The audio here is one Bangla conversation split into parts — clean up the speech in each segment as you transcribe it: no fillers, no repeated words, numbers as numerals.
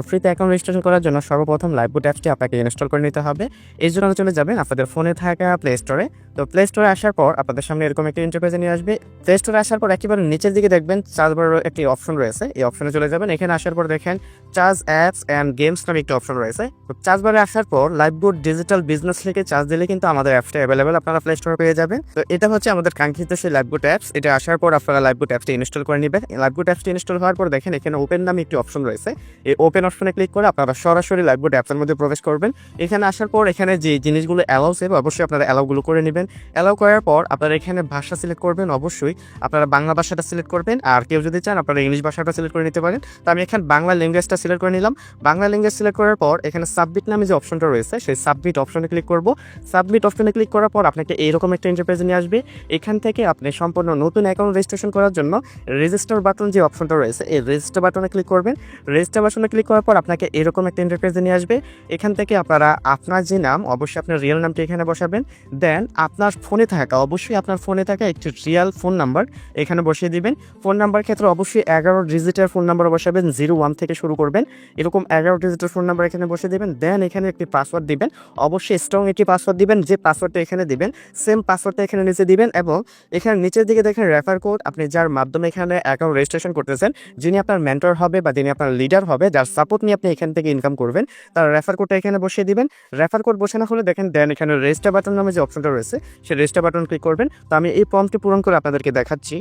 ফ্রিতে অ্যাকাউন্ট রেজিস্ট্রেশন করার জন্য সর্বপ্রথম লাইভবুট অ্যাপসটি আপনাকে ইনস্টল করে নিতে হবে। এই জন্য চলে যাবেন আপনাদের ফোনে থাকা প্লে স্টোরে। তো প্লে স্টোরে আসার পর আপনাদের সামনে এরকম একটা ইন্টারফেসে নিয়ে আসবে। প্লে স্টোরে আসার পর একেবারে নিচের দিকে দেখবেন চার্জ বারের একটি অপশন রয়েছে। এই অপশনে চলে যাবেন। এখানে আসার পর দেখেন চার্জ অ্যাপস অ্যান্ড গেমস নামে একটি অপশন রয়েছে। তো চার্জ বারে আসার পর লাইভবুট ডিজিটাল বিজনেস লিখে চার্জ দিলে কিন্তু আমাদের অ্যাপসটা অ্যাভেলেবেল আপনারা প্লে স্টোরে পেয়ে যাবেন। তো এটা হচ্ছে আমাদের কাঙ্ক্ষিত সেই লাইভবুট অ্যাপস। এটা আসার পর আপনারা লাইভবুট অ্যাপসটি ইনস্টল করে নেবেন। লাইভবুট অ্যাপসটি ইনস্টল হওয়ার পর দেখেন এখানে ওপেন নামে একটি অপশন রয়েছে। এই ওপেন অপশনে ক্লিক করে আপনারা সরাসরি লাইভবুট অ্যাপসের মধ্যে প্রবেশ করবেন। এখানে আসার পর এখানে যে জিনিসগুলো অ্যালাউ সেভ অবশ্যই আপনারা অ্যালাউগুলো করে নেবেন। অ্যালাউ করার পর আপনারা এখানে ভাষা সিলেক্ট করবেন। অবশ্যই আপনারা বাংলা ভাষাটা সিলেক্ট করবেন, আর কেউ যদি চান আপনারা ইংলিশ ভাষাটা সিলেক্ট করে নিতে পারেন। তো আমি এখানে বাংলা ল্যাঙ্গুয়েজটা সিলেক্ট করে নিলাম। বাংলা ল্যাঙ্গুয়েজ সিলেক্ট করার পর এখানে সাবমিট নামে যে অপশনটা রয়েছে সেই সাবমিট অপশনে ক্লিক করব। সাবমিট অপশনে ক্লিক করার পর আপনাকে এইরকম একটা ইন্টারফেসে নিয়ে আসবে। এখান থেকে আপনি সম্পূর্ণ নতুন অ্যাকাউন্ট রেজিস্ট্রেশন করার জন্য রেজিস্টার বাটন যে অপশনটা রয়েছে এই রেজিস্টার বাটনে ক্লিক করবেন। রেজিস্টার বাটনে ক্লিক করার পর আপনাকে এরকম একটা ইন্টারফেসে নিয়ে আসবে। এখান থেকে আপনারা আপনার যে নাম অবশ্যই আপনার রিয়েল নামটি এখানে বসাবেন। দেন আপনার ফোনে থাকা অবশ্যই আপনার ফোনে থাকা একটি রিয়েল ফোন নাম্বার এখানে বসিয়ে দিবেন। ফোন নাম্বার ক্ষেত্রে অবশ্যই 11 ডিজিটের ফোন নাম্বার বসাবেন, 01 থেকে শুরু করবেন। এরকম 11 ডিজিটের ফোন নাম্বার এখানে বসিয়ে দেবেন। দেন এখানে একটি পাসওয়ার্ড দিবেন, অবশ্যই স্ট্রং একটি পাসওয়ার্ড দিবেন। যে পাসওয়ার্ডটা এখানে দিবেন সেম পাসওয়ার্ডটা এখানে নিচে দিবেন, এবং এখানে নিচের দিকে দেখেন রেফার কোড। আপনি যার মাধ্যমে এখানে অ্যাকাউন্ট রেজিস্ট্রেশন করতেছেন, যিনি আপনার মেন্টর হবে বা যিনি আপনার লিডার হবে, যার সাপোর্ট নিয়ে আপনি এখান থেকে ইনকাম করবেন, তার রেফার কোডটা এখানে বসিয়ে দিবেন। রেফার কোড বসানো হলে দেখেন দেন এখানে রেজিস্টার বাটন নামে যে অপশনটা রয়েছে সেই রেজিস্টার বাটন ক্লিক করবেন। তো আমি এই ফর্মটি পূরণ করে আপনাদেরকে দেখাচ্ছি।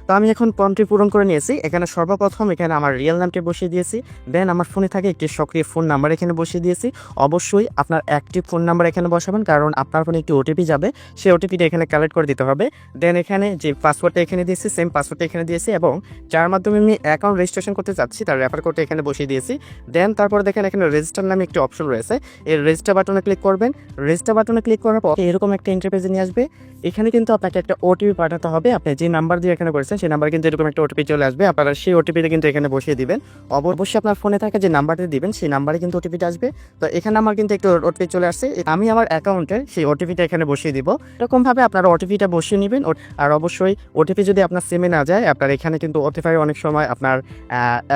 তো আমি এখন ফর্মটি পূরণ করে নিয়েছি। এখানে সর্বপ্রথম এখানে আমার রিয়েল নামটি বসিয়ে দিয়েছি। দেন আমার ফোনে থাকে একটি সক্রিয় ফোন নাম্বার এখানে বসিয়ে দিয়েছি। অবশ্যই আপনার অ্যাক্টিভ ফোন নাম্বার এখানে বসাবেন, কারণ আপনার ফোনে একটি ওটিপি যাবে, সেই ওটিপিটা এখানে কালেক্ট করে দিতে হবে। দেন এখানে যে পাসওয়ার্ডটা এখানে দিয়েছি সেম পাসওয়ার্ডটা এখানে দিয়েছি, এবং যার মাধ্যমে আমি অ্যাকাউন্ট রেজিস্ট্রেশন করতে চাচ্ছি তার রেফার কোডটা এখানে বসিয়ে দিয়েছি। দেন তারপর দেখেন এখানে রেজিস্টার নামে একটি অপশন রয়েছে। এই রেজিস্টার বাটনে ক্লিক করবেন। রেজিস্টার বাটনে ক্লিক করার পর এরকম একটা ইন্টারফেসে নিয়ে আসবে। এখানে কিন্তু আপনাকে একটা ওটিপি পাঠাতে হবে। আপনি যে নাম্বার দিয়ে এখানে করেছেন সেই নাম্বার কিন্তু এরকম একটা ওটিপি চলে আসবে। আপনারা সেই ওটিপিটা কিন্তু এখানে বসিয়ে দিবেন। অবশ্যই আপনার ফোনে থাকা যে নাম্বারটা দিবেন সেই নাম্বারে কিন্তু ওটিপিটা আসবে। তো এখানে আমার কিন্তু একটা ওটিপি চলে আসছে। আমি আমার অ্যাকাউন্টের সেই ওটিপিটা এখানে বসিয়ে দিব। এরকমভাবে আপনারা ওটিপিটা বসিয়ে নেবেন। আর অবশ্যই ওটিপি যদি আপনার সিমে না যায়, আপনার এখানে কিন্তু ওটিপি অনেক সময় আপনার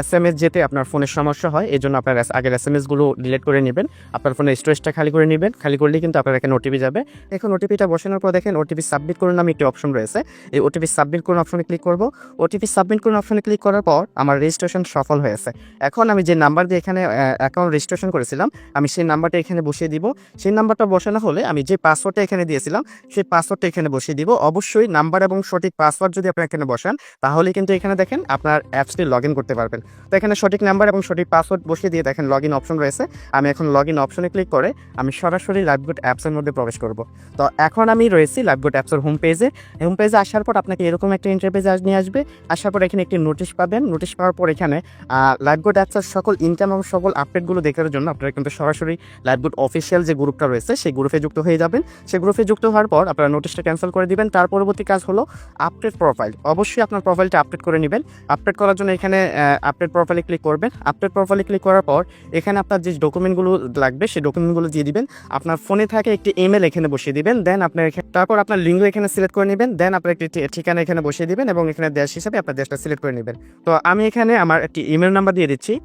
SMS যেতে আপনার ফোনের সমস্যা হয়। এই জন্য আপনার আগের SMSগুলো ডিলিট করে নেবেন। আপনার ফোনের স্টোরেজটা খালি করে নেবেন। খালি করলেই কিন্তু আপনার এখানে ওটিপি যাবে। এখন ওটিপিটা বসানোর পর দেখেন ওটিপি সাবমিট করুন নামে একটি অপশন রয়েছে। এই ওটিপি সাবমিট করুন অপশনে ক্লিক করব। ওটিপি সাবমিট করুন অপশনে ক্লিক করার পর আমার রেজিস্ট্রেশন সফল হয়েছে। এখন আমি যে নাম্বার দিয়ে এখানে অ্যাকাউন্ট রেজিস্ট্রেশন করেছিলাম আমি সেই নাম্বারটা এখানে বসিয়ে দিব। সেই নাম্বারটা বসানো হলে আমি যে পাসওয়ার্ডটা এখানে দিয়েছিলাম সেই পাসওয়ার্ডটা এখানে বসিয়ে দিব। অবশ্যই নাম্বার এবং সঠিক পাসওয়ার্ড যদি আপনি এখানে বসান তাহলে কিন্তু এখানে দেখেন আপনার অ্যাপসটি লগ ইন করতে পারবেন। তো এখানে সঠিক নাম্বার এবং সঠিক পাসওয়ার্ড বসিয়ে দিয়ে দেখেন লগ ইন অপশন রয়েছে। আমি এখন লগ ইন অপশনে ক্লিক করে আমি সরাসরি লাইভবুট অ্যাপসের মধ্যে প্রবেশ করব। তো এখন আমি রয়েছি লাইভবুট অ্যাপসের হোম পেজে। হোম পেজে আসার পর আপনাকে এরকম একটা ইন্টারফেসে নিয়ে আসবে। আসার পর এখানে একটি নোটিশ পাবেন। নোটিশ পাওয়ার পর এখানে লাইভবুট অ্যাপসের সকল ইনকাম এবং সকল আপডেটগুলো দেখার জন্য আপনারা কিন্তু সরাসরি লাইভবুট অফিসিয়াল যে গ্রুপটা রয়েছে সেই গ্রুপে যুক্ত হয়ে যাবেন। সেই গ্রুপে যুক্ত হওয়ার পর আপনারা নোটিশটা ক্যান্সেল করে দিবেন। তার পরবর্তী কাজ হলো আপডেট প্রোফাইল। অবশ্যই আপনার প্রোফাইলটা আপডেট করে নেবেন। আপডেট করার জন্য এখানে আপডেট প্রোফাইলে ক্লিক করবেন। আপডেট প্রোফাইলে ক্লিক করার পর এখানে আপনার যে ডকুমেন্টগুলো লাগবে সেই ডকুমেন্টগুলো দিয়ে দিবেন। আপনার ফোনে থাকে একটি ইমেল এখানে বসিয়ে দিবেন। দেন আপনার তারপর আপনার লিঙ্ক এখানে সিলেক্ট করে নেবেন। দেন আপনার একটি ঠিকানা এখানে বসিয়ে দিবেন এবং এখানে দেশ হিসাবে আপনার দেশটা সিলেক্ট করে নেবেন। তো আমি এখানে আমার একটি ইমেল নাম্বার দিয়ে দিচ্ছি।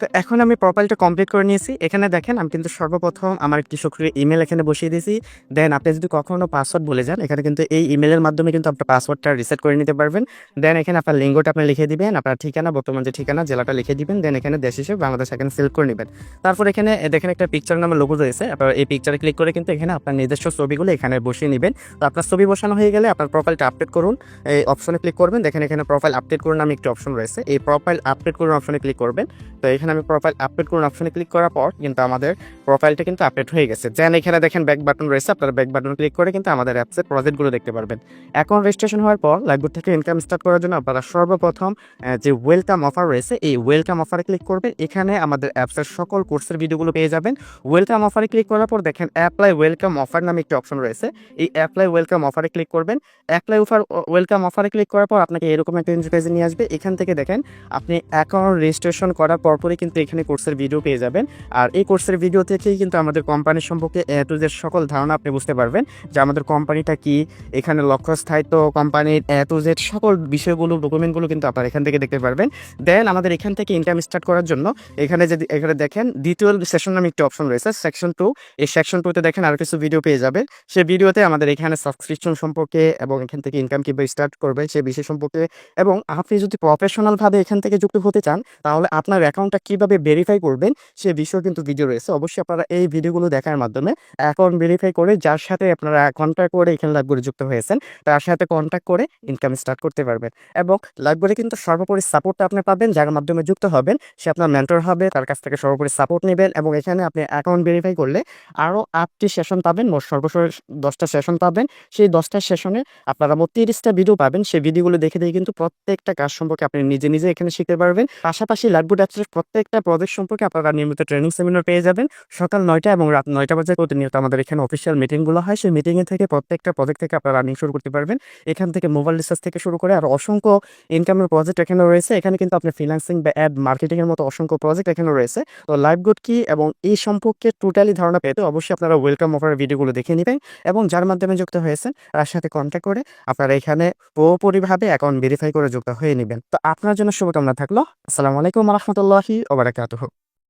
তো এখন আমি প্রোফাইলটা কমপ্লিট করে নিয়েছি। এখানে দেখেন আমি কিন্তু সর্বপ্রথম আমার একটি সক্রিয় ইমেল এখানে বসিয়ে দিয়েছি। দেন আপনি যদি কখনো পাসওয়ার্ড ভুলে যান এখানে কিন্তু এই ইমেলের মাধ্যমে কিন্তু আপনার পাসওয়ার্ডটা রিসেট করে নিতে পারবেন। দেন এখানে আপনার লিঙ্গটা আপনি লিখে দিবেন, আপনার ঠিকানা বর্তমান যে ঠিকানা জেলাটা লিখে দিবেন। দেন এখানে দেশ হিসেবে বাংলাদেশ এখানে সিলেক্ট করে নেবেন। তারপর এখানে দেখেন একটা পিকচার নামের লোগো রয়েছে। আপনার এই পিকচারে ক্লিক করে কিন্তু এখানে আপনার নিজস্ব ছবিগুলো এখানে বসিয়ে নেবেন। তো আপনার ছবি বসানো হয়ে গেলে আপনার প্রোফাইলটা আপডেট করুন এই অপশনে ক্লিক করবেন। দেখেন এখানে প্রোফাইল আপডেট করুন নামে একটি অপশন রয়েছে। এই প্রোফাইল আপডেট করুন অপশনে ক্লিক করবেন। তো এখানে আমি প্রোফাইল আপডেট করুন অপশনে ক্লিক করার পর কিন্তু আমাদের প্রোফাইলটা কিন্তু আপডেট হয়ে গেছে। দেন এখানে দেখেন ব্যাক বাটন রয়েছে। আপনারা ব্যাক বাটন ক্লিক করে কিন্তু আমাদের অ্যাপসের প্রজেক্টগুলো দেখতে পারবেন। অ্যাকাউন্ট রেজিস্ট্রেশন হওয়ার পর লাইভবুট থেকে ইনকাম স্টার্ট করার জন্য আপনারা সর্বপ্রথম যে ওয়েলকাম অফার রয়েছে এই ওয়েলকাম অফারে ক্লিক করবেন। এখানে আমাদের অ্যাপসের সকল কোর্সের ভিডিওগুলো পেয়ে যাবেন। ওয়েলকাম অফারে ক্লিক করার পর দেখেন অ্যাপ্লাই ওয়েলকাম অফার নামে একটি অপশন রয়েছে। এই অ্যাপ্লাই ওয়েলকাম অফারে ক্লিক করবেন। অ্যাপ্লাই ওয়েলকাম অফারে ক্লিক করার পর আপনাকে এরকম একটা ইন্টারফেসে নিয়ে আসবে। এখান থেকে দেখেন আপনি অ্যাকাউন্ট রেজিস্ট্রেশন করার পরপরই মাধ্যমে কিন্তু এখানে কোর্সের ভিডিও পেয়ে যাবেন। আর এই কোর্সের ভিডিও থেকেই কিন্তু আমাদের কোম্পানির সম্পর্কে এ টু জেড সকল ধারণা আপনি বুঝতে পারবেন যে আমাদের কোম্পানিটা কি, এখানে লক্ষ্য স্থায়িত্ব, কোম্পানির এ টু জেড সকল বিষয়গুলো, ডকুমেন্টগুলো কিন্তু আপনারা এখান থেকে দেখতে পারবেন। দেন আমাদের এখান থেকে ইনকাম স্টার্ট করার জন্য এখানে দেখেন দ্বিতীয় সেশন নামে একটি অপশন রয়েছে, সেকশন 2। এই সেকশন 2তে দেখেন আরও কিছু ভিডিও পেয়ে যাবেন। সেই ভিডিওতে আমাদের এখানে সাবস্ক্রিপশন সম্পর্কে এবং এখান থেকে ইনকাম কীভাবে স্টার্ট করবে সে বিষয় সম্পর্কে, এবং আপনি যদি প্রফেশনালভাবে এখান থেকে যুক্ত হতে চান তাহলে আপনার অ্যাকাউন্টটা কীভাবে ভেরিফাই করবেন সে বিষয়ে কিন্তু ভিডিও রয়েছে। অবশ্যই আপনারা এই ভিডিওগুলো দেখার মাধ্যমে অ্যাকাউন্ট ভেরিফাই করে যার সাথে আপনারা কন্ট্যাক্ট করে এখানে লাইভগুলো যুক্ত হয়েছেন তার সাথে কন্ট্যাক্ট করে ইনকাম স্টার্ট করতে পারবেন। এবং লাইভগুলো কিন্তু সর্বোপরি সাপোর্টটা আপনি পাবেন, যার মাধ্যমে যুক্ত হবেন সে আপনার মেন্টর হবে, তার কাছ থেকে সর্বোপরি সাপোর্ট নেবেন। এবং এখানে আপনি অ্যাকাউন্ট ভেরিফাই করলে আরও 8টি সেশন পাবেন, মোট সর্বশেষ 10টা সেশন পাবেন। সেই 10টা সেশনে আপনারা মোট 30টা ভিডিও পাবেন। সেই ভিডিওগুলো দেখে কিন্তু প্রত্যেকটা কাজ সম্পর্কে আপনি নিজে নিজে এখানে শিখতে পারবেন। পাশাপাশি লাইভবোর্ড অ্যাপসের প্রত্যেকটা প্রজেক্ট সম্পর্কে আপনারা নিয়মিত ট্রেনিং সেমিনার পেয়ে যাবেন। সকাল 9টা এবং রাত 9টা বাজে প্রতিনিয়ত আমাদের এখানে অফিসিয়াল মিটিংগুলো হয়। সেই মিটিংয়ে থেকে প্রত্যেকটা প্রজেক্ট থেকে আপনারা রানিং শুরু করতে পারবেন। এখান থেকে মোবাইল রিচার্জ থেকে শুরু করে আর অসংখ্য ইনকামের প্রজেক্ট এখানে রয়েছে। এখানে কিন্তু আপনি ফ্রিল্যান্সিং বা অ্যাড মার্কেটিংয়ের মতো অসংখ্য প্রজেক্ট এখানে রয়েছে। তো লাইভবোর্ড কি এবং এই সম্পর্কে টোটালি ধারণা পেতে অবশ্যই আপনারা ওয়েলকাম অফারের ভিডিওগুলো দেখে নেবেন এবং যার মাধ্যমে যুক্ত হয়েছেন তার সাথে কন্ট্যাক্ট করে আপনারা এখানে পুরোপুরিভাবে অ্যাকাউন্ট ভেরিফাই করে যুক্ত হয়ে নেবেন। তো আপনার জন্য শুভকামনা থাকলো। আসসালামু আলাইকুম ওয়া রাহমাতুল্লাহি ওয়া বারাকাতুহু।